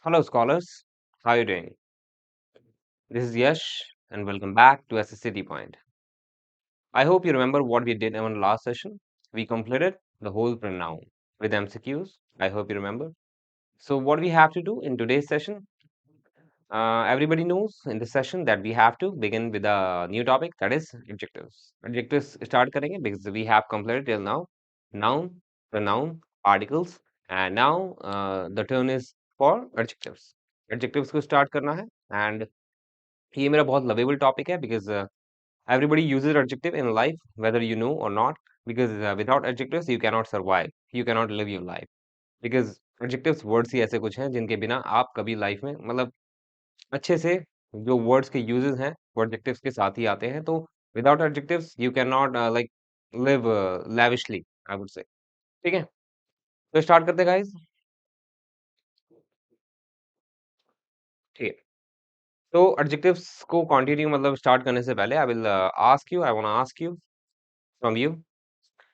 Hello, scholars. How are you doing? This is Yash, and welcome back to SSCT Point. I hope you remember what we did in our last session. We completed the whole pronoun with MCQs. I hope you remember. So, what we have to do in today's session, everybody knows in this session that we have to begin with a new topic, that is adjectives. Adjectives start करेंगे because we have completed till now noun, pronoun, articles, and now the turn is for adjectives. Adjectives को start करना है and ये मेरा बहुत lovable topic है because everybody uses adjective in life whether you know or not because without adjectives you cannot survive, you cannot live your life because adjectives words ही ऐसे कुछ हैं जिनके बिना आप कभी लाइफ में मतलब अच्छे से जो वर्ड्स के यूजेस हैं वो एडजेक्टिव्स के साथ ही आते हैं तो without adjectives you can not like live lavishly I would say ठीक है तो स्टार्ट करते हैं गाइस ठीक है तो एडजेक्टिव्स को कंटिन्यू मतलब स्टार्ट करने से पहले I will ask you I want to ask you from you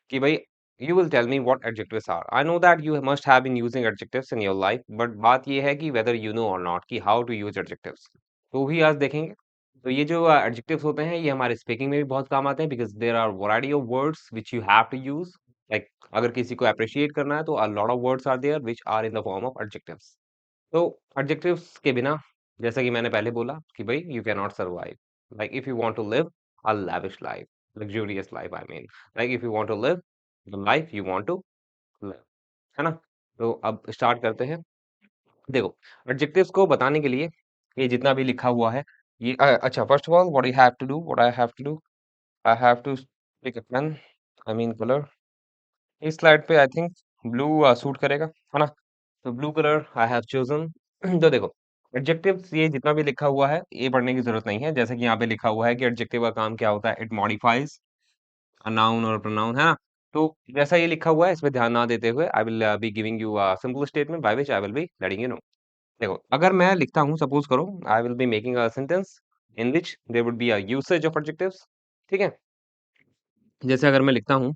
कि भाई you will tell me what adjectives are. I know that you must have been using adjectives in your life, but बात ये है कि whether you know or not कि how to use adjectives. तो भी आज देखेंगे. तो ये जो adjectives होते हैं ये हमारे speaking में भी बहुत काम आते हैं because there are variety of words which you have to use. Like अगर किसी को appreciate करना है तो a lot of words are there which are in the form of adjectives. तो adjectives के बिना जैसा कि मैंने पहले बोला कि भाई you cannot survive. Like if you want to live a lavish life, luxurious life I mean. Like if you want to live the life you want to live, है ना? तो अब स्टार्ट करते हैं। देखो, एडजेक्टिव्स को बताने के लिए ये जितना भी लिखा हुआ है, ये अच्छा first of all what I have to do, I have to take a pen, I mean colour. इस स्लाइड पे आई थिंक ब्लू सूट करेगा, है ना? तो blue colour I have chosen तो देखो, एडजेक्टिव्स ये जितना भी लिखा हुआ है, ये पढ़ने की ज़रूरत नहीं है। जैसे कि यहाँ पे लिखा हुआ है कि एडजेक्टिव का काम क्या होता है? इट मॉडिफाइज़ अ नाउन और प्रोनाउन, है ना? तो जैसा ये लिखा हुआ है, इसमें ध्यान ना देते हुए I will be giving you a simple statement by which I will be letting you know. देखो, अगर मैं लिखता हूँ सपोज़ करो I will be making a sentence in which there would be a usage of adjectives, ठीक है? जैसे अगर मैं लिखता हूँ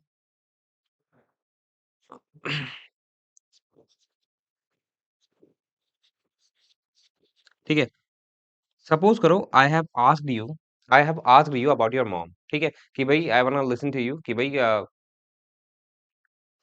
ठीक है? सपोज़ करो I have asked you about your mom, ठीक है? कि भई I want to listen to you कि भई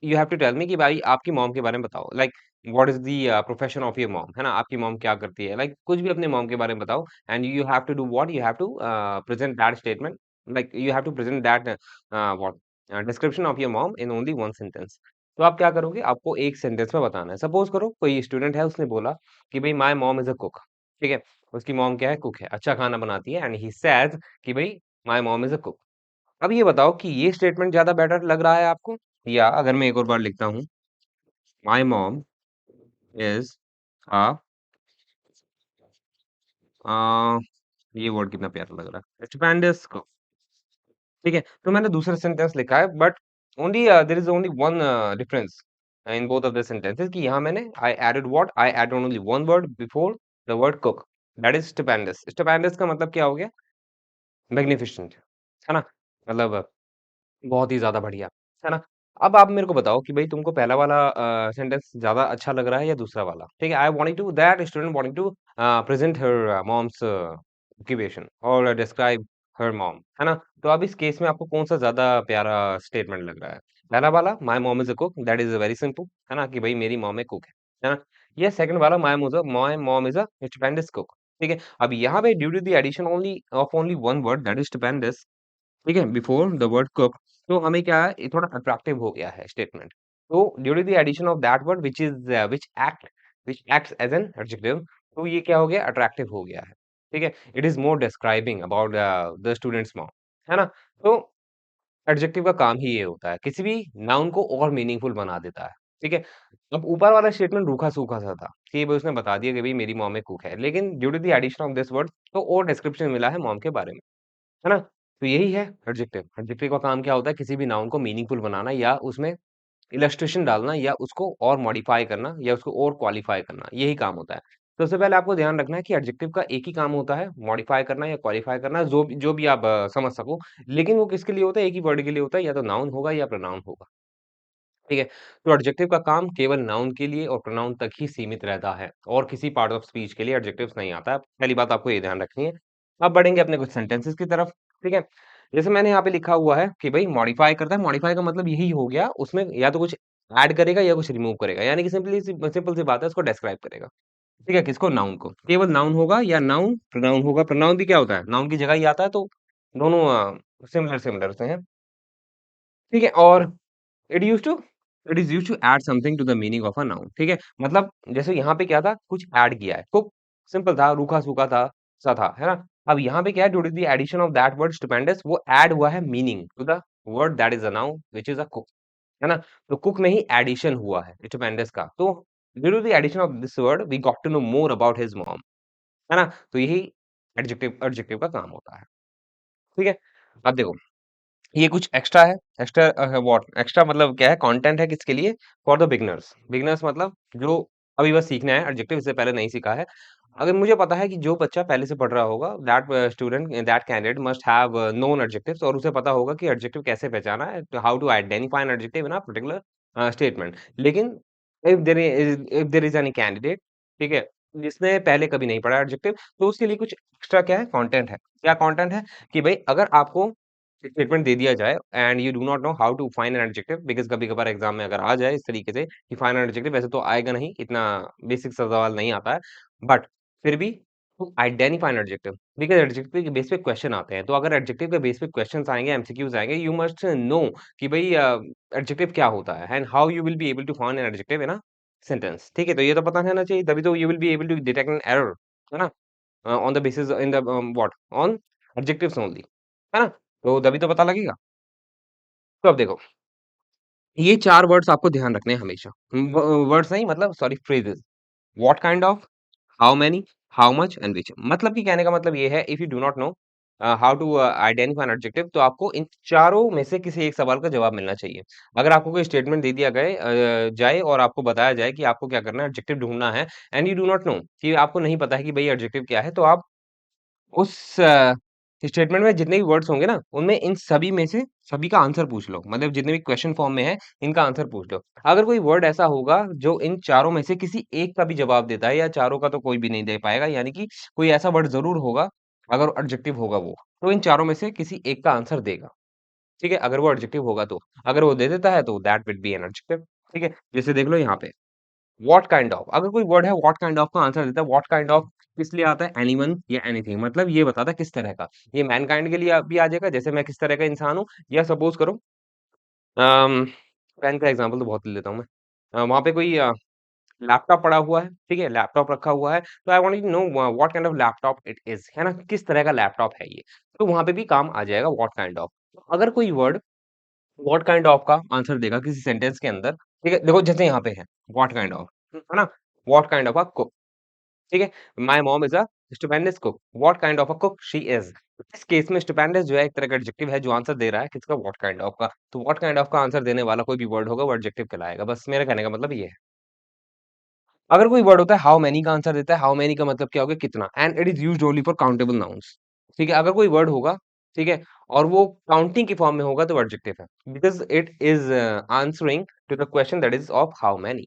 you have to tell me कि भाई आपकी मॉम के बारे में बताओ like what is the profession of your mom, है ना? आपकी मॉम क्या करती है, लाइक कुछ भी अपने मॉम के बारे में बताओ and you have to do what you have to present that statement, like you have to present that what description of your mom in only one sentence. तो आप क्या करोगे, आपको एक सेंटेंस में बताना है। सपोज करो कोई स्टूडेंट है, उसने बोला कि भाई my mom is a cook, ठीक है? उसकी मॉम क्या है? कुक है, अच्छा खाना बनाती है एंड ही सेज कि भाई my mom is a cook. अब ये बताओ कि ये स्टेटमेंट ज़्यादा बेटर लग रहा है आपको? या अगर मैं एक और बार लिखता हूँ, माय मॉम इज़ अ अ, ये वर्ड कितना प्यारा लग रहा है, स्टुपेंडस कुक, ठीक है? तो मैंने दूसरा सेंटेंस लिखा है but only there is only one difference in both of the sentences कि यहाँ मैंने I added what? I added only one word before the word cook, that is stupendous. Stupendous का मतलब क्या हो गया? मैग्निफिसेंट, है ना? मतलब बहुत ही ज़्यादा बढ़िया, है ना? अब आप मेरे को बताओ कि भई तुमको पहला वाला सेंटेंस ज़्यादा अच्छा लग रहा है या दूसरा वाला? ठीक है, I wanting to that student wanting to present her mom's occupation और डिस्क्राइब हर मॉम, है ना? तो अब इस केस में आपको कौन-सा ज़्यादा प्यारा स्टेटमेंट लग रहा है? पहला वाला my mom is a cook that is very simple, है ना? कि भई मेरी मॉम एक कुक है ना? या सेकंड वाला my mom is a stupendous cook, ठीक है? अब यहाँ पे due to the addition only one word that is stupendous, ठीक है? बिफोर द वर्ड कुक, तो हमें क्या है, ये थोड़ा अट्रैक्टिव हो गया है स्टेटमेंट। तो due to the addition of that word which acts as an adjective, तो ये क्या हो गया? अट्रैक्टिव हो गया है। ठीक है? It is more describing about the students mom, है ना? तो एडजेक्टिव का काम ही ये होता है, किसी भी नाउन को और मीनिंगफुल बना देता है। ठीक है? अब ऊपर वाला स्टेटमेंट रूखा-सूखा सा था कि भई उसने बता दिया कि भई मेरी मॉम एक कुक है, लेकिन due to the addition of this word तो और डिस्क्रिप्शन मिला है मॉम के बारे में। है ना? तो यही है एडजेक्टिव। एडजेक्टिव का काम क्या होता है? किसी भी नाउन को मीनिंगफुल बनाना या उसमें इलस्ट्रेशन डालना या उसको और मॉडिफाई करना या उसको और क्वालिफाई करना, यही काम होता है। तो सबसे पहले आपको ध्यान रखना है कि एडजेक्टिव का एक ही काम होता है, मॉडिफाई करना या क्वालिफाई करना, जो भी आप समझ सको। लेकिन वो किसके लिए होता है? एक ही वर्ड के लिए होता है, या तो नाउन होगा या प्रोनाउन होगा। ठीक है? तो एडजेक्टिव का काम केवल नाउन के लिए और प्रोनाउन तक ही सीमित रहता है और किसी पार्ट ऑफ स्पीच के लिए एडजेक्टिव्स नहीं आता है। पहली बात आपको ये ध्यान रखनी है। अब बढ़ेंगे अपने कुछ सेंटेंसेस की तरफ, ठीक है? जैसे मैंने यहाँ पे लिखा हुआ है कि भई मॉडिफाई करता है, मॉडिफाई का मतलब यही हो गया उसमें या तो कुछ ऐड करेगा या कुछ रिमूव करेगा, यानी कि सिंपल सी बात है, उसको डिस्क्राइब करेगा। ठीक है? किसको? नाउन को। केवल नाउन होगा या प्रोनाउन होगा। प्रोनाउन भी क्या होता है? नाउन की जगह ही आता है, तो दोनों सिमिलर से हैं। ठीक है? और it used to it is used to add something to the meaning of a noun, ठीक है? मतलब जैसे यहाँ पे क्या था, कुछ ऐड किया है, कुक सिंपल था, रूखा-सूखा था, सा था, है ना? अब यहाँ पे क्या है, due to the addition of that word stupendous, वो ऐड हुआ है meaning to the word that is a noun which is a cook, है ना? तो कुक में ही एडिशन हुआ है स्टुपेंडस का। तो due to the addition of this word we got to know more about his mom, है ना? तो यही एडजेक्टिव का काम होता है, ठीक है? अब देखो, ये कुछ एक्स्ट्रा है। Extra what? एक्स्ट्रा मतलब क्या है? कंटेंट है किसके लिए? For the beginners. बिगिनर्स मतलब जो अभी बस सीखना है एडजेक्टिव, इससे पहले नहीं सीखा है। अगर मुझे पता है कि जो बच्चा पहले से पढ़ रहा होगा, that candidate must have known adjectives, और उसे पता होगा कि एडजेक्टिव कैसे पहचाना है, how to identify an adjective in a particular statement. लेकिन if there is any candidate, ठीक है, जिसने पहले कभी नहीं पढ़ा एडजेक्टिव, तो उसके लिए कुछ एक्स्ट्रा क्या है? कंटेंट है। क्या कंटेंट है? कि भाई अगर आपको स्टेटमेंट दे दिया जाए and you do not know how to find an adjective, because कभी-कभार एग्ज़ाम में अगर आ जाए इस तरीके से कि फाइंड एन एडजेक्टिव, वैसे तो आएगा नहीं, इतना बेसिक सा सवाल नहीं आता है, बट फिर भी to identify an adjective, because adjective के बेस पे क्वेश्चन आते हैं। तो अगर एडजेक्टिव के बेस पे क्वेश्चन्स आएँगे, एमसीक्यूज़ आएँगे, यू मस्ट नो कि भई एडजेक्टिव क्या होता है and how you will be able to find an adjective in a sentence, ठीक है? तो ये तो पता रहना चाहिए, तभी तो you will be able to detect an error, है ना? On the basis in the what? On adjectives only, है ना? तो तभी तो पता लगेगा। तो अब देखो, ये 4 वर्ड्स आपको ध्यान रखने हैं हमेशा। वर्ड्स नहीं, मतलब sorry, phrases. What kind of, how many, how much and which. मतलब कि कहने का मतलब ये है, if you do not know how to identify an adjective, तो आपको इन चारों में से किसी एक सवाल का जवाब मिलना चाहिए। अगर आपको कोई स्टेटमेंट दे दिया जाए और आपको बताया जाए कि आपको क्या करना है, एडजेक्टिव ढूँढना है, and you do not no, कि आपको नहीं पता है कि भई एडजेक्टिव क्या है, तो आप उस स्टेटमेंट में जितने भी वर्ड्स होंगे ना, उनमें इन सभी में से सभी का आंसर पूछ लो। मतलब जितने भी क्वेश्चन फॉर्म में है, इनका आंसर पूछ लो। अगर कोई वर्ड ऐसा होगा जो इन चारों में से किसी एक का भी जवाब देता है, या चारों का तो कोई भी नहीं दे पाएगा, यानी कि कोई ऐसा वर्ड ज़रूर होगा, अगर एडजेक्टिव होगा वो, तो इन चारों में से किसी एक का आंसर देगा। ठीक है? अगर वो एडजेक्टिव होगा तो। अगर वो दे देता है तो that will be an adjective. ठीक है? जैसे देख लो यहाँ पे। व्हाट काइंड ऑफ, अगर कोई वर्ड है व्हाट काइंड ऑफ का आंसर देता है। व्हाट काइंड ऑफ किस लिए आता है? एनीवन या एनीथिंग, मतलब ये बताता है किस तरह का। ये मैनकाइंड के लिए भी आ जाएगा, जैसे मैं किस तरह का इंसान हूँ, या सपोज करो अम, पेन का एग्जांपल तो बहुत ले लेता हूँ मैं। वहाँ पे कोई लैपटॉप पड़ा हुआ है, ठीक है? लैपटॉप रखा हुआ है, तो I want you to know what kind of laptop it is, है ना? किस तरह का लैपटॉप है ये? तो वहाँ पे भी काम आ जाएगा व्हाट काइंड ऑफ। अगर कोई वर्ड व्हाट काइंड ऑफ का आंसर देगा किसी सेंटेंस के अंदर, ठीक है? देखो जैसे यहाँ पे है व्हाट काइंड ऑफ, है ना? What kind of a cook, ठीक है? My mom is a stupendous cook. What kind of a cook she is. इस केस में स्टुपेंडस जो है एक तरह का एडजेक्टिव है जो आंसर दे रहा है किसका? व्हाट काइंड ऑफ का। तो व्हाट काइंड ऑफ का आंसर देने वाला कोई भी वर्ड होगा वो एडजेक्टिव कहलाएगा। बस मेरे कहने का मतलब ये है। अगर कोई वर्ड होता है हाउ मैनी का आंसर देता है, हाउ मैनी का मतलब क्या हो गया? कितना, and it is used only for countable nouns, ठीक है? अगर कोई वर्ड होगा, ठीक है? और वो काउंटिंग की फॉर्म में होगा तो एडजेक्टिव है। Because it is answering to the question that is of how many,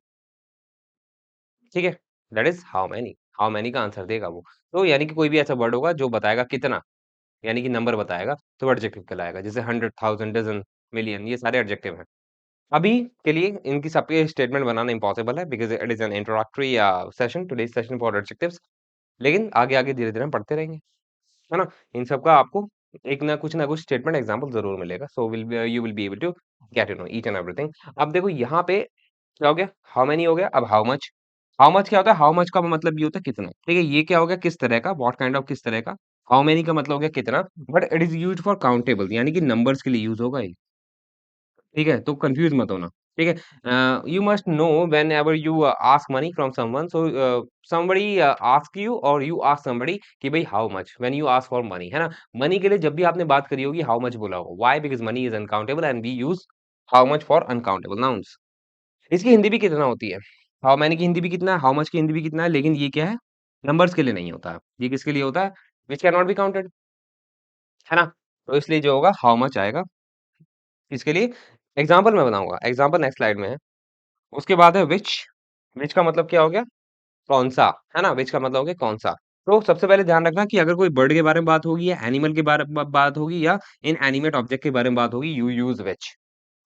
ठीक है? दैट इज़ हाउ मैनी का आंसर देगा वो। तो यानी कि कोई भी ऐसा वर्ड होगा जो बताएगा कितना, यानी कि नंबर बताएगा, तो एडजेक्टिव कहलाएगा। जैसे 100, 1000, डज़न, मिलियन, ये सारे एडजेक्टिव हैं। अभी के लिए इनकी सबके स्टेटमेंट बनाना इम्पॉसिबल है because it is an introductory session, today's session for adjectives. लेकिन आगे-आगे धीरे-धीरे हम पढ़ते रहेंगे, है ना? इन सब का आपको एक ना कुछ स्टेटमेंट एग्ज़ाम्पल ज़रूर मिलेगा। So you will be able to get to know each and everything. अब देखो यहाँ पे क्या हो गया? हाउ मैनी हो गया, अब हाउ मच। हाउ मच क्या होता है? हाउ मच का मतलब ये होता है कितना, ठीक है? ये क्या हो गया? किस तरह का, व्हाट काइंड ऑफ किस तरह का। हाउ मैनी का मतलब हो गया कितना, but it is used for countable, यानी कि नंबर्स के लिए यूज़ होगा ये। ठीक है? तो कन्फ्यूज़ मत होना, ठीक है? You must know whenever you ask money from someone, so somebody ask you और यू आस्क समबडी कि भई how much, when you ask for money, है ना? मनी के लिए जब भी आपने बात करी होगी हाउ मच बोला होगा। Why? Because money is uncountable and we use how much for uncountable nouns. इसकी हिंदी भी कितना होती है? हाउ मैनी की हिंदी भी कितना है, हाउ मच की हिंदी भी कितना है, लेकिन ये क्या है? नंबर्स के लिए नहीं होता है। ये किसके लिए होता है? Which can not be counted, है ना? तो इसलिए जो होगा हाउ मच आएगा, किसके लिए? एग्जाम्पल मैं बनाऊंगा, एग्जाम्पल नेक्स्ट स्लाइड में है। उसके बाद है विच का मतलब क्या हो गया? कौन सा, है ना? विच का मतलब हो गया कौन सा। तो सबसे पहले ध्यान रखना कि अगर कोई बर्ड के बारे में बात होगी या एनिमल के बारे में बात होगी या इन एनिमेट ऑब्जेक्ट के बारे में बात होगी, यू यूज विच।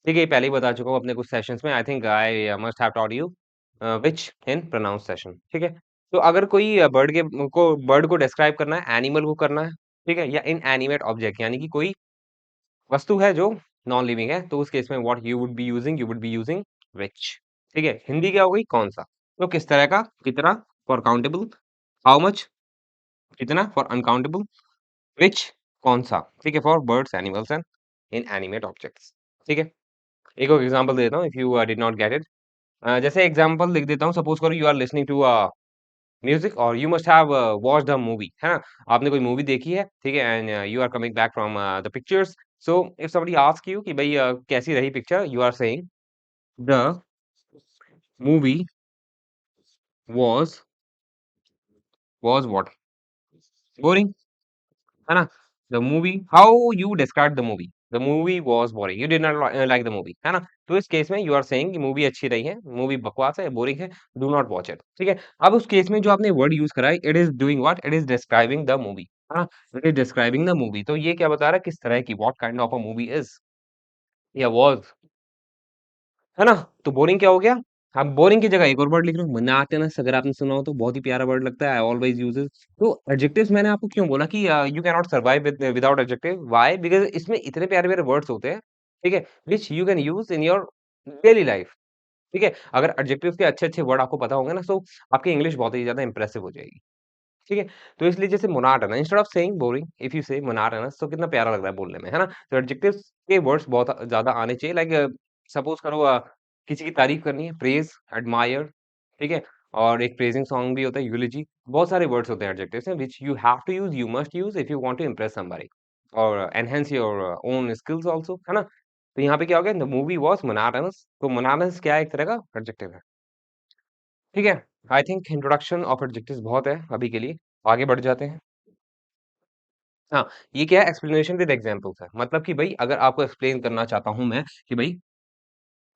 ठीक है, ये पहले ही बता चुका हूँ अपने कुछ सेशंस में। I think I must have taught you which in pronouns session. ठीक है, तो अगर कोई बर्ड को डिस्क्राइब करना है, एनिमल को करना है, ठीक है, या इन एनिमेट ऑब्जेक्ट यानी कि कोई वस्तु है जो नॉन लिविंग है, तो उस केस में what you would be using which. ठीक है, हिंदी क्या हो गई? कौन सा। तो किस तरह का, कितना, फॉर काउंटेबल, हाउ मच, कितना, फॉर अनकाउंटेबल, विच, कौन सा। ठीक है, for birds, animals and inanimate objects. ठीक है, एक और एग्जांपल देता हूँ if you did not get it. जैसे एग्जांपल लिख देता हूँ, सपोज करो you are listening to music और you must have watched the movie, है ना? आपने कोई मूवी देखी है, ठीक है, and you are coming back from the pictures. So if somebody ask you कि भाई कैसी रही picture, you are saying the movie was what? Boring, है ना? The movie, how you describe the movie? The movie was boring, you did not like the movie, है ना? तो इस केस में यू आर सेइंग कि मूवी अच्छी रही है, मूवी बकवास है, बोरिंग है, डू नॉट वॉच इट। ठीक है, अब उस केस में जो आपने वर्ड यूज करा है, it is doing what? It is describing the movie, है ना? It is describing the movie. तो ये क्या बता रहा है, किस तरह की, what kind of a movie is या वाज, है ना? तो बोरिंग क्या हो गया? आप बोरिंग की जगह एक और वर्ड लिख रहे हो, मोनोटोनस। अगर आपने सुना हो तो बहुत ही प्यारा वर्ड लगता है, आई ऑलवेज यूज इट। तो एडजेक्टिव्स मैंने आपको क्यों बोला कि you can not survive without adjective, why? Because इसमें इतने प्यारे-प्यारे वर्ड्स होते हैं, ठीक है, which you can use in your daily life. ठीक है, अगर एडजेक्टिव्स के अच्छे-अच्छे वर्ड आपको पता होंगे ना, तो आपकी इंग्लिश बहुत ही ज्यादा इंप्रेसिव हो जाएगी। ठीक है, तो इसलिए जैसे monotonous, instead of saying boring, if you से मोनोटोनस, तो कितना प्यारा लग रहा है बोलने में, है ना? तो एडजेक्टिव्स के वर्ड्स बहुत ज्यादा आने चाहिए। लाइक सपोज करो किसी की तारीफ करनी है, प्रेज, एडमायर, ठीक है, और एक प्रेजिंग सॉन्ग भी होता है, यूलोजी। बहुत सारे वर्ड्स होते हैं एडजेक्टिव्स में which you have to use, you must use if you want to impress somebody और enhance your own skills also, है ना? तो यहाँ पे क्या हो गया, द मूवी वाज मोनोटोनस। तो मोनोटोनस क्या है? एक तरह का एडजेक्टिव है। ठीक है, I think introduction of adjectives बहुत है अभी के लिए, आगे बढ़ जाते हैं। हाँ, ये क्या है? एक्सप्लेनेशन विद एग्जांपल्स है। मतलब कि भई अगर आपको एक्सप्लेन करना चाहता हूँ मैं कि भई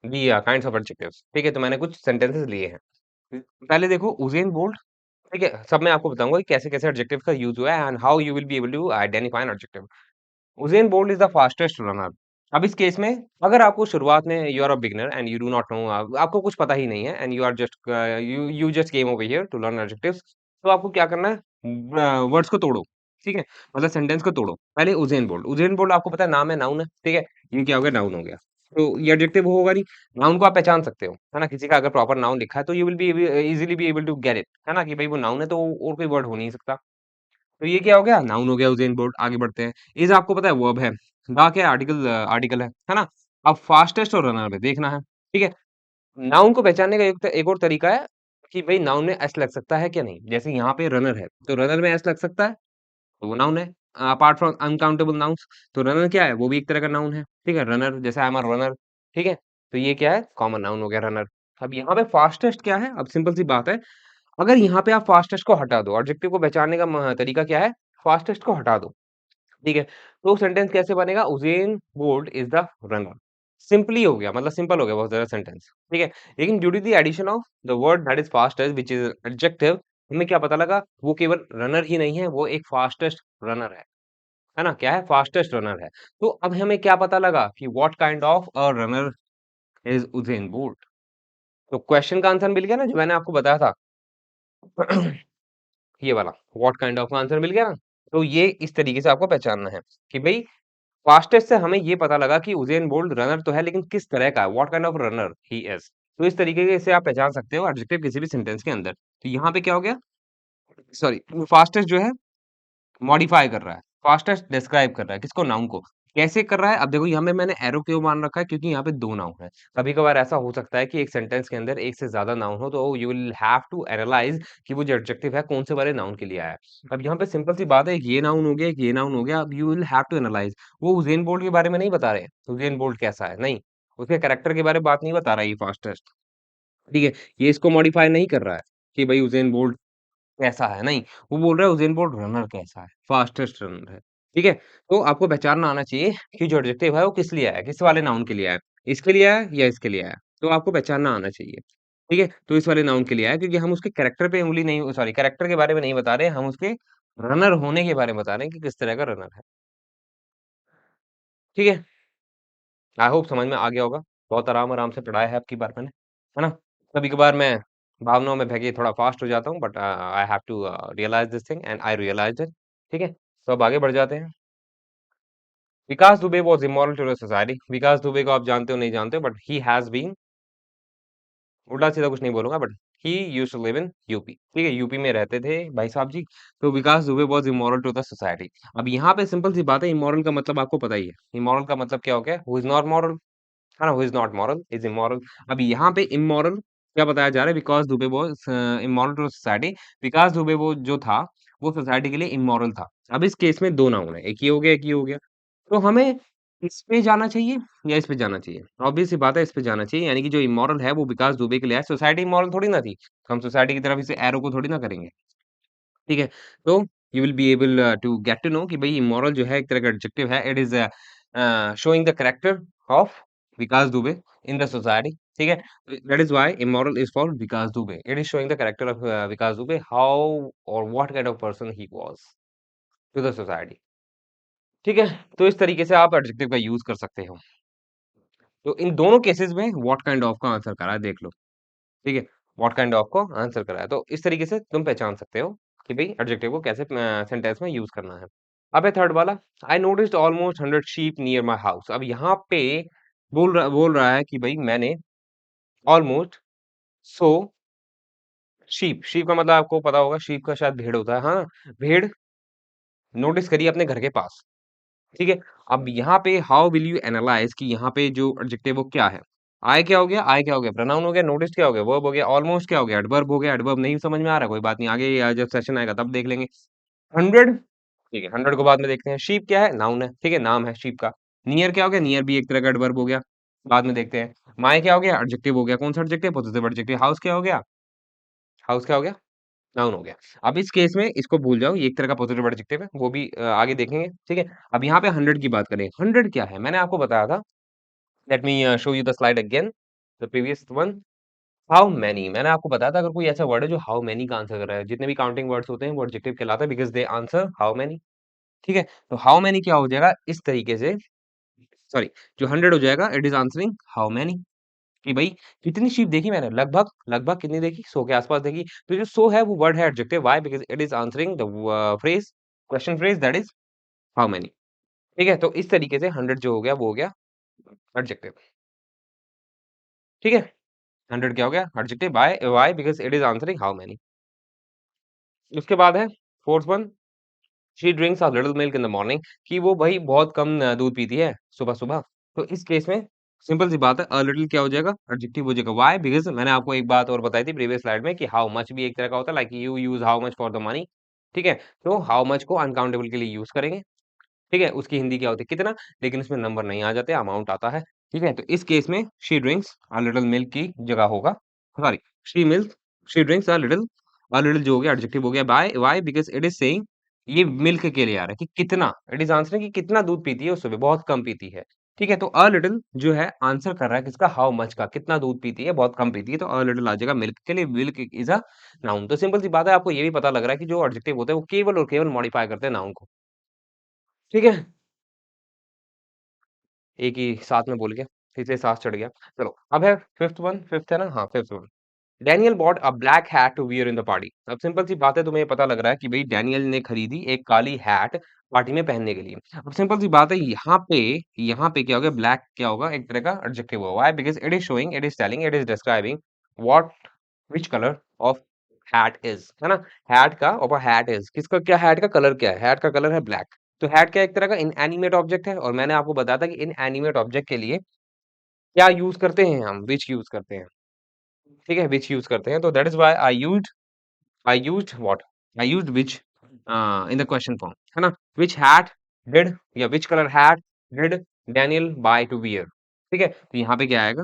दी काइंड्स ऑफ एडजेक्टिव्स, ठीक है? तो मैंने कुछ सेंटेंसेस लिए हैं। पहले देखो उज़ेन बोल्ट, ठीक है? सब मैं आपको बताऊँगा कि कैसे-कैसे एडजेक्टिव का यूज़ हुआ है and how you will be able to identify an adjective. Usain Bolt is the fastest runner. अब इस केस में अगर आपको शुरुआत में you are a beginner and you do not know, आपको कुछ पता ही नहीं है and you just came over here to learn adjectives, तो आपको क्या करना है? वर्ड्स को तोड़ो, ठीक है? मतलब सेंटेंस को तोड़ो। पहले उज़ेन बोल्ट आपको पता है नाम है, नाउन है, ठीक है? ये क्या हो गया? नाउन हो गया। तो ये एडजेक्टिव होगा नहीं, नाउन को आप पहचान सकते हो, है ना? किसी का अगर प्रॉपर नाउन लिखा है तो you will be easily be able to get it, है ना? कि भई वो नाउन है तो और कोई वर्ड हो नहीं सकता। तो ये क्या हो गया? नाउन हो गया उज़ेन बोल्ट। आगे बढ़ते हैं। इज़ आपको पता है वर्ब है। द क्या आर्टिकल है ना? अब फास्टेस्ट और रनर में देखना है, ठीक है? नाउन को पहचानने का एक और तरीका है कि भई नाउन में एस लग सकता है क्या नहीं? जैसे यहाँ पे रनर है, तो रनर में एस लग सकता है, तो वो नाउन है। अपार्ट फ्रॉम अनकाउंटेबल नाउन्स, तो रनर क्या है? वो भी एक तरह का नाउन है, ठीक है? रनर जैसे आई एम अ रनर, ठीक है? तो ये क्या है? कॉमन नाउन हो गया रनर। अब यहाँ पे फास्टेस्ट क्या है? अब सिंपल सी बात है, अगर यहाँ पे आप फास्टेस्ट को हटा दो, एडजेक्टिव को पहचानने का तरीका क्या है? फास्टेस्ट को हटा दो, ठीक है? तो सेंटेंस कैसे बनेगा? Usain Bolt is the runner. Simply हो गया, मतलब सिंपल हो गया बहुत ज़्यादा सेंटेंस, ठीक है? लेकिन due to the addition of the word that is fastest which is adjective, हमें क्या पता लगा? वो केवल रनर ही नहीं है, वो एक फास्टेस्ट रनर है ना? क्या है? फास्टेस्ट रनर है। तो अब हमें क्या पता लगा कि what kind of a runner is Usain Bolt. तो क्वेश्चन का आंसर मिल गया ना जो मैंने आपको बताया था। ये वाला, व्हाट काइंड ऑफ का आंसर मिल गया ना? तो ये इस तरीके से आपको पहचानना है कि भई फास्टेस्ट से हमें ये पता लगा कि उज़ेन बोल्ट रनर तो है लेकिन किस तरह का है, what kind of runner he is. तो इस तरीके से आप पहचान सकते हो एडजेक्टिव किसी भी सेंटेंस के अंदर। तो यहाँ पे क्या हो गया? सॉरी, फास्टेस्ट जो है मॉडिफाई कर रहा है, फास्टेस्ट डिस्क्राइब कर रहा है, किसको? नाउन को। कैसे कर रहा है? अब देखो यहाँ पे मैंने एरो क्यों मान रखा है, क्योंकि यहाँ पे 2 नाउन है। कभी-कभार ऐसा हो सकता है कि एक सेंटेंस के अंदर एक से ज़्यादा नाउन हो, तो you will have to analyse कि वो जो एडजेक्टिव है कौन से वाले नाउन के लिए आया है। अब यहाँ पे सिंपल सी बात है, एक ये नाउन हो गया, एक ये नाउन हो गया, अब you will have to analyse. वो उज़ेन बोल्ट के बारे में नहीं बता रहे, उज़ेन बोल्ट कैसा है, नहीं। उसके कैरेक्टर के बारे में बात नहीं बता रहा है ये फास्टेस्ट, ठीक है? ये इसको मॉडिफाई नहीं कर रहा है कि भई उज़ेन बोल्ट कैसा है, नहीं, वो बोल रहा है उज़ेन बोल्ट रनर कैसा है, फास्टेस्ट रनर है, ठीक है? तो आपको पहचानना आना चाहिए कि जो एडजेक्टिव है वो किस लिए आया है, किस वाले नाउन के लिए आया है। इसके लिए आया या इसके लिए आया, तो आपको पहचानना आना चाहिए। ठीक है? तो इस वाले नाउन के लिए आया क्योंकि हम उसके कैरेक्टर पे उँगली नहीं सॉरी कैरेक्टर के बारे में नहीं बता रहे हैं, हम उसके रनर होने के बारे में बता रहे हैं कि किस तरह का रनर है। ठीक है? आई होप समझ में आ गया होगा। बहुत आराम-आराम से पढ़ाया है अब की बार मैंने, है ना? कभी-कभार मैं भावनाओं में बह के थोड़ा फास्ट हो जाता हूँ but I have to realise this thing and I realised it. ठीक है? तो अब आगे बढ़ जाते हैं। Vikas Dubey was immoral to the society. Vikas Dubey को आप जानते हो नहीं जानते हो बट ही हैज़ बीन उल्टा-सीधा कुछ नहीं बोलूँगा but he used to live in UP. ठीक है? यूपी में रहते थे भाई साहब जी। तो Vikas Dubey was immoral to the society. अब यहाँ पे सिंपल सी बात है इमोरल का मतलब आपको पता ही है। इमोरल का मतलब क्या हो गया? Who is not moral. है ना? Who is not moral is immoral. अब यहाँ पे इमोरल क्या बताया जा रहा है? Because Dubey was immoral to society. Vikas Dubey वो जो था, वो सोसाइटी के लिए इमोरल था। अब इस केस में 2 नाउन है। एक ये हो गया, एक ये हो गया। तो हमें इस पे जाना चाहिए या इस पे जाना चाहिए? ऑब्वियस सी बात है इस पे जाना चाहिए, यानी कि जो इमोरल है वो विकास दुबे के लिए है, सोसाइटी इमोरल थोड़ी ना थी। हम सोसाइटी की तरफ इसे एरो को थोड़ी ना करेंगे, ठीक है? तो you will be able to get to know कि भई इमोरल जो है एक तरह का एडजेक्टिव है, it is showing the character of Vikas Dubey in the society, ठीक है? That is why immoral is for Vikas Dubey. It is showing the character of Vikas Dubey, how और what kind of person he was to the society, ठीक है? तो इस तरीके से आप एडजेक्टिव का यूज़ कर सकते हो। तो इन दोनों केसेस में व्हाट काइंड ऑफ का आंसर करा है देख लो, ठीक है? व्हाट काइंड ऑफ को आंसर करा है। तो इस तरीके से तुम पहचान सकते हो कि भई एडजेक्टिव को कैसे सेंटेंस में यूज़ करना है। अब है थर्ड वाला, I noticed almost 100 sheep near my house. अब यहाँ पे बोल रहा है कि भई मैंने ऑलमोस्ट 100 शीप शीप का मतलब आपको पता होगा शीप का शायद भेड़ होता है, हाँ? भेड़ नोटिस करी अपने घर के पास। ठीक है? अब यहाँ पे हाउ विल यू एनालाइज़ कि यहाँ पे जो एडजेक्टिव वो क्या है? आई क्या हो गया? आई क्या हो गया? प्रोनाउन हो गया, नोटिस क्या हो गया? वर्ब हो गया, ऑलमोस्ट क्या हो गया? एडवर्ब हो गया, एडवर्ब नहीं समझ में आ रहा है, कोई बात नहीं, आगे जब सेशन आएगा तब देख लेंगे। 100 ठीक है, 100 को बाद में देखते हैं। शीप क्या है? नाउन है, ठीक है? नाम है शीप का। नियर क्या हो गया? नियर भी एक तरह का एडवर्ब हो गया, बाद में देखते हैं। माय क्या हो गया? एडजेक्टिव हो गया, कौन-सा एडजेक्टिव? Positive adjective. हाउस क्या हो गया? हाउस क्या हो गया? नाउन हो गया। अब इस केस में इसको भूल जाओ, ये एक तरह का पॉजिटिव एडजेक्टिव है, वो भी आगे देखेंगे, ठीक है? अब यहाँ पे 100 की बात करें, 100 क्या है? मैंने आपको बताया था, let me show you the slide again, the previous one, how many मैंने आपको बताया था अगर कोई ऐसा वर्ड है जो हाउ मैनी का आंसर कर रहा है, जितने भी काउंटिंग वर्ड्स होते हैं वो एडजेक्टिव कहलाता है because they answer how many, ठीक है? तो हाउ मैनी क्या हो जाएगा इस तरीके से सॉरी जो 100 हो जाएगा it is answering how many कि भई कितनी शीप देखी मैंने? लगभग लगभग कितनी देखी? 100 के आस-पास देखी। तो जो 100 है वो वर्ड है adjective why? Because it is answering the phrase question phrase that is how many ठीक है? तो इस तरीके से 100 जो हो गया वो हो गया एडजेक्टिव, ठीक है? 100 क्या हो गया? Adjective by why? Because it is answering how many उसके बाद है 4th one she drinks a little milk in the morning कि वो भाई बहुत कम दूध पीती है सुबह-सुबह। तो इस केस में सिंपल सी बात है अ लिटिल क्या हो जाएगा? एडजेक्टिव हो जाएगा व्हाई? बिकॉज़ मैंने आपको एक बात और बताई थी प्रीवियस स्लाइड में कि हाउ मच भी एक तरह का होता है like you use how much for the money ठीक है? तो हाउ मच को अनकाउंटेबल के लिए यूज़ करेंगे। ठीक है? उसकी हिंदी क्या होती है? कितना? लेकिन उसमें नंबर नहीं आ जाते, अमाउंट आता है। ठीक है? तो इस केस में she drinks a little milk की जगह होगा sorry she drinks a little जो हो गया एडजेक्टिव हो गया by why? Because it is saying ये मिल्क के लिए आ रहा है कि कितना, इट इज़ आंसरिंग कि कितना दूध पीती है वो सुबह, बहुत कम पीती है। ठीक है? तो अ लिटिल जो है आंसर कर रहा है किसका? हाउ मच का, कितना दूध पीती है, बहुत कम पीती है, तो अ लिटिल आ जाएगा मिल्क के लिए, मिल्क इज़ अ नाउन। तो सिंपल सी बात है आपको ये भी पता लग रहा है कि जो एडजेक्टिव होते हैं वो केवल और केवल मॉडिफाई करते हैं नाउन को। ठीक है? एक ही साथ में बोल गया, इसलिए साँस चढ़ गया। चलो, अब है 5th वन, 5th है ना? हाँ, 5th one. Daniel bought a black hat to wear in the party. अब सिंपल सी बात है तुम्हें ये पता लग रहा है कि भई डैनियल ने खरीदी एक काली हैट पार्टी में पहनने के लिए। अब सिंपल सी बात है यहाँ पे क्या हो गया ब्लैक क्या होगा एक तरह का एडजेक्टिव होगा। Why? Because it is showing, it is telling, it is describing what which colour of hat is, है ना? हैट का और हैट इज़ किसका क्या हैट का कलर क्या है? हैट का कलर है ब्लैक। तो हैट क्या एक तरह का इनएनिमेट ऑब्जेक्ट है और मैंने आपको बताया था कि इनएनिमेट ऑब्जेक्ट के लिए क्या यूज़ करते हैं हम? व्हिच यूज़ करते हैं, ठीक है? व्हिच यूज़ करते हैं। तो that is why I used what? I used which in the question form, है ना? Which hat did या which color hat did Daniel buy to wear? ठीक है? तो यहाँ पे क्या आएगा?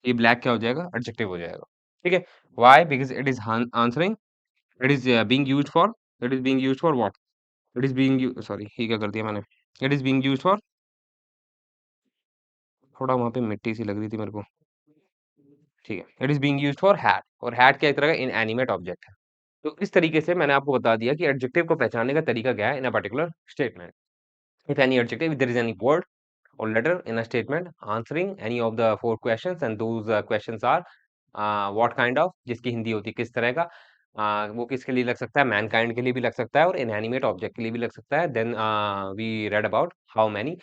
ये ब्लैक क्या हो जाएगा? एडजेक्टिव हो जाएगा। ठीक है? Why? Because it is answering. It is being used for. It is being used for what? It is being sorry ये क्या कर दिया मैंने? It is being used for थोड़ा वहाँ पे मिट्टी सी लग रही थी मेरे को। ठीक है, it is being used for hat, और हैट क्या एक तरह का इनएनिमेट ऑब्जेक्ट है। तो इस तरीके से मैंने आपको बता दिया कि एडजेक्टिव को पहचानने का तरीका क्या है in a particular statement. If any adjective, if there is any word or letter in a statement answering any of the four questions, and those questions are what kind of, जिसकी हिंदी होती है किस तरह का, वो किसके लिए लग सकता है, मैनकाइंड के लिए भी लग सकता है और इनएनिमेट ऑब्जेक्ट के लिए भी लग सकता है। Then we read about how many,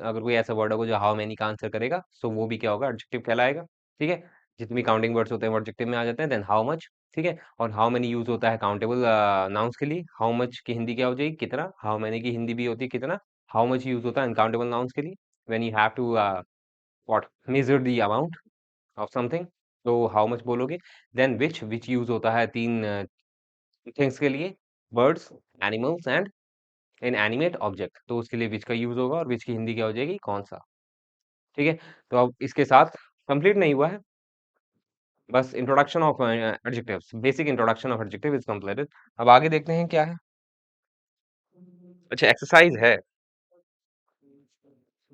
अगर कोई ऐसा वर्ड होगा जो हाउ मैनी का आंसर करेगा, सो वो भी क्या होगा, एडजेक्टिव कहलाएगा। ठीक है, जितने भी काउंटिंग वर्ड्स होते हैं वो एडजेक्टिव में आ जाते हैं। देन हाउ मच, ठीक है, और हाउ मैनी यूज होता है काउंटेबल नाउन्स के लिए। हाउ मच की हिंदी क्या हो जाएगी, कितना। हाउ मैनी की हिंदी भी होती है कितना। हाउ मच यूज होता है अनकाउंटेबल नाउन्स के लिए when you have to what measure the amount of something, तो हाउ मच बोलोगे। देन विच यूज होता है तीन थिंग्स के लिए, birds, animals and inanimate object, तो उसके लिए विच का यूज होगा, और विच की हिंदी क्या हो जाएगी, कौन सा। ठीक है, तो अब इसके साथ कंप्लीट नहीं हुआ है, बस introduction of adjectives, basic introduction of adjective is completed. अब आगे देखते हैं क्या है। अच्छा, एक्सरसाइज है,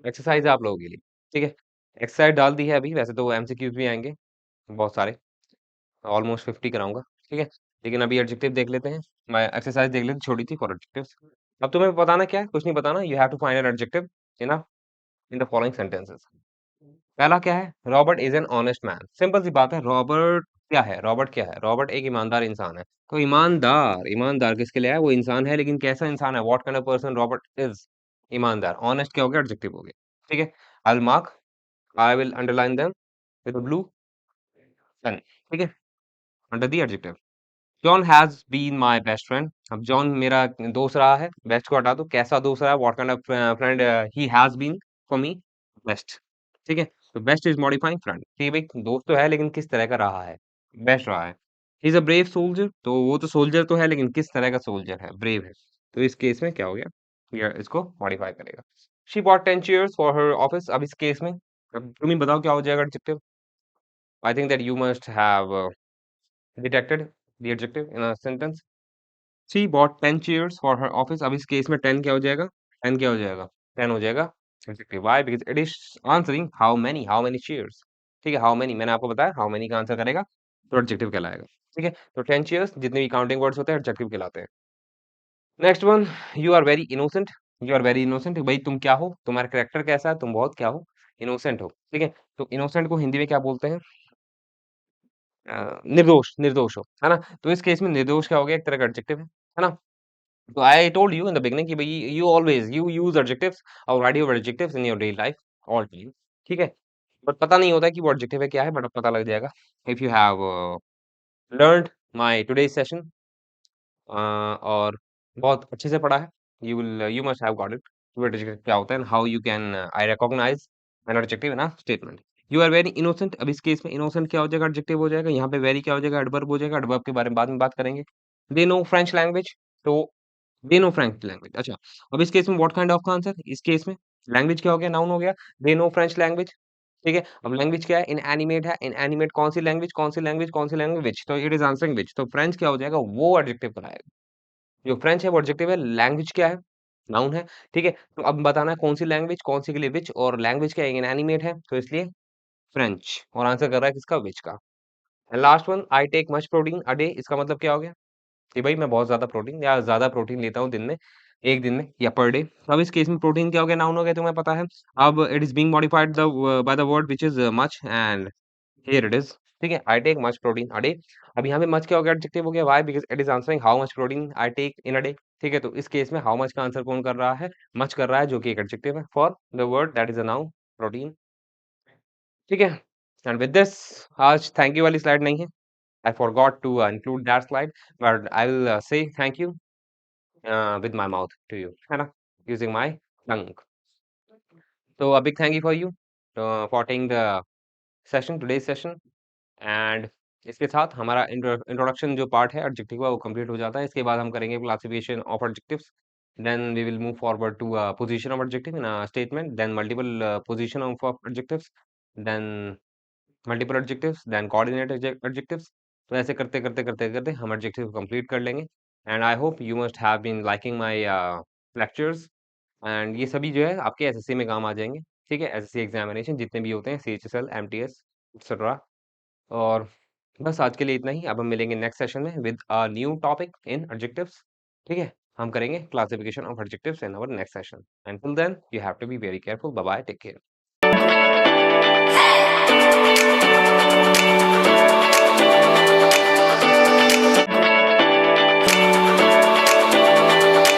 एक्सरसाइज है आप लोगों के लिए। ठीक है, एक्सरसाइज डाल दी है अभी, वैसे तो एमसीक्यूज भी आएंगे बहुत सारे, ऑलमोस्ट 50 कराऊंगा। ठीक है, लेकिन अभी एडजेक्टिव देख लेते हैं। मैं एक्सरसाइज देख लेते, छोड़ी थी फॉर एडजेक्टिव्स। अब तुम्हें बताना क्या है, कुछ नहीं बताना, you have to find an adjective in in the following sentences. पहला क्या है, Robert is an honest man. Simple सी बात है, रॉबर्ट क्या है, रॉबर्ट क्या है, रॉबर्ट एक ईमानदार इंसान है। तो ईमानदार, ईमानदार किसके लिए है, वो इंसान है, लेकिन कैसा इंसान है, what kind of person Robert is, ईमानदार। ऑनेस्ट क्या हो गया, एडजेक्टिव हो गया। ठीक है, I will mark, I will underline them with blue pen. ठीक है, under the adjective. John has been my best friend. अब जॉन मेरा दोस्त रहा है, बेस्ट को हटा दो, कैसा दोस्त रहा है, what kind of friend he has been for me, best. ठीक है, तो बेस्ट इज मॉडिफाइंग फ्रेंड। ठीक है भाई, दोस्त तो है लेकिन किस तरह का रहा है, बेस्ट रहा है। He is a brave soldier, तो वो तो सोल्जर तो है लेकिन किस तरह का सोल्जर है, ब्रेव है। तो इस केस में क्या हो गया, ये इसको मॉडिफाई करेगा। She bought 10 chairs for her office. अब इस केस में अब तुम ही बताओ क्या हो जाएगा adjective. I think that you must have detected the adjective in a sentence. She bought 10 chairs for her office. अब इस केस में 10 क्या हो जाएगा, 10 क्या हो जाएगा, 10 हो जाएगा adjective. Why, because it is answering how many chairs. ठीक है, हाउ मेनी मैंने आपको बताया, हाउ मेनी का आंसर करेगा तो एडजेक्टिव कहलाएगा। ठीक है, तो 10 चेयर्स जितने भी काउंटिंग वर्ड्स होते हैं एडजेक्टिव कहलाते हैं। Next one, you are very innocent. You are very innocent, भाई तुम क्या हो, तुम्हारा कैरेक्टर कैसा है, तुम बहुत क्या हो, इनोसेंट हो। ठीक है, तो इनोसेंट को हिंदी में क्या बोलते हैं, निर्दोष, निर्दोष हो, है ना। तो इस केस में निर्दोष क्या हो गया, एक तरह का एडजेक्टिव है ना। So I told you in the beginning कि भाई you always you use adjectives और write your adjectives in your daily life all time। ठीक है, बट पता नहीं होता है कि वो adjective है क्या है, बट अब पता लग जाएगा। If you have learned my today's session और बहुत अच्छे से पढ़ा है, you must have got it कि adjective क्या होता है and how you can I recognize an adjective in a statement। You are very innocent, अब इस केस में innocent क्या हो जाएगा, adjective हो जाएगा। यहाँ पे very क्या हो जाएगा, adverb हो जाएगा। adverb के बारे में बाद में बात करेंगे। They know French language, तो दे नो फ्रेंच लैंग्वेज। अच्छा, अब इस केस में व्हाट काइंड ऑफ का आंसर, इस केस में लैंग्वेज क्या हो गया, नाउन हो गया। They know French language. ठीक है, अब लैंग्वेज क्या है, इनएनिमेट है। इनएनिमेट कौन सी लैंग्वेज, कौन सी लैंग्वेज, कौन सी लैंग्वेज, विच, तो इट इज आंसरिंग विच। तो फ्रेंच क्या हो जाएगा, वो एडजेक्टिव बनाएगा। जो फ्रेंच है वो एडजेक्टिव है, लैंग्वेज क्या है, नाउन है। ठीक है, तो अब बताना है कौन सी लैंग्वेज, कौन सी के लिए विच, और लैंग्वेज क्या है, इनएनिमेट है, तो इसलिए फ्रेंच, और आंसर कर रहा है किसका, विच का। Last one, I take much protein a day, इसका मतलब क्या हो गया कि भाई मैं बहुत ज़्यादा प्रोटीन या ज़्यादा प्रोटीन लेता हूँ दिन में, एक दिन में या पर डे। अब इस केस में प्रोटीन क्या हो गया, नाउन हो गया, तुम्हें पता है। अब it is being modified the by the word which is much, and here it is. ठीक है, I take much protein a day. अब यहाँ पे मच क्या हो गया, एडजेक्टिव हो गया। Why, because it is answering how much protein I take in a day. ठीक है, तो इस केस में हाउ मच का आंसर कौन कर रहा है, मच कर रहा है, जो कि एक एडजेक्टिव है for the word that is a noun, protein. ठीक है, एंड विद दिस, आज थैंक यू वाली स्लाइड नहीं है। I forgot to include that slide, but I will say thank you with my mouth to you, है ना, using my tongue. So a big thank you for you for taking the session, today's session, and इसके साथ हमारा introduction जो part है adjective का वो complete हो जाता है। इसके बाद हम करेंगे classification of adjectives, then we will move forward to position of adjective in a statement, then multiple position of adjectives, then multiple adjectives, then coordinate adjectives. तो ऐसे करते करते करते करते हम एडजेक्टिव कंप्लीट कर लेंगे। And I hope you must have been liking my lectures, and ये सभी जो है आपके एसएससी में काम आ जाएंगे। ठीक है? एसएससी एग्ज़ामिनेशन जितने भी होते हैं सीएचएसएल, एमटीएस एक्सेट्रा और बस आज के लिए इतना ही। अब हम मिलेंगे नेक्स्ट सेशन में with a new topic in adjectives. ठीक है? हम करेंगे classification of adjectives in our next session. Until then, you have to be very careful. Bye bye. Take care.